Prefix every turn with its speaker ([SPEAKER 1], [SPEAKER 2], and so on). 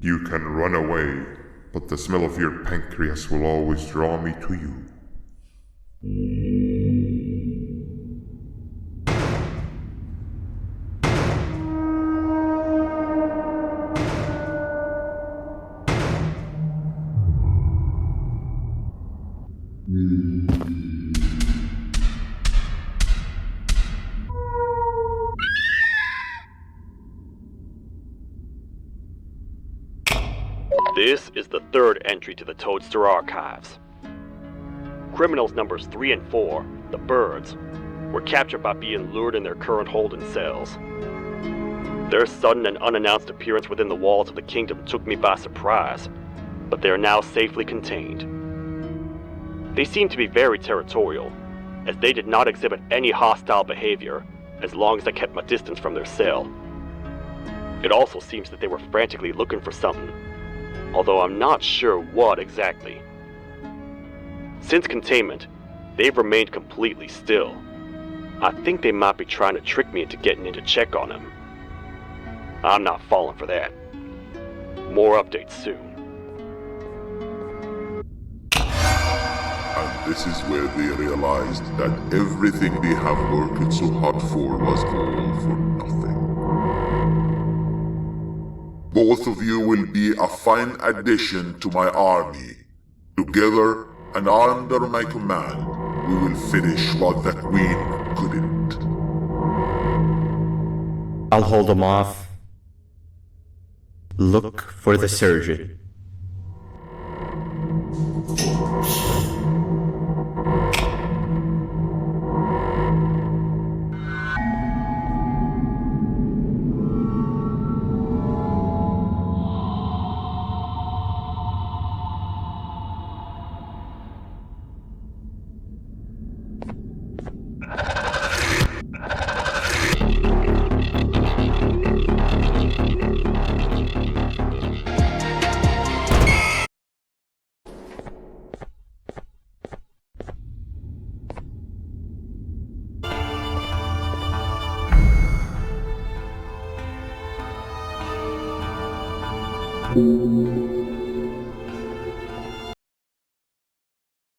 [SPEAKER 1] You can run away, but the smell of your pancreas will always draw me to you.
[SPEAKER 2] This is the third entry to the Toadster archives. Criminals numbers 3 and 4, the birds, were captured by being lured in their current holding cells. Their sudden and unannounced appearance within the walls of the kingdom took me by surprise, but they are now safely contained. They seem to be very territorial, as they did not exhibit any hostile behavior as long as I kept my distance from their cell. It also seems that they were frantically looking for something, although I'm not sure what exactly. Since containment, they've remained completely still. I think they might be trying to trick me into getting in to check on them. I'm not falling for that. More updates soon.
[SPEAKER 1] And this is where they realized that everything they have worked so hard for was all for nothing. Both of you will be a fine addition to my army. Together and under my command, we will finish what the Queen couldn't.
[SPEAKER 3] I'll hold them off. Look for the surgeon.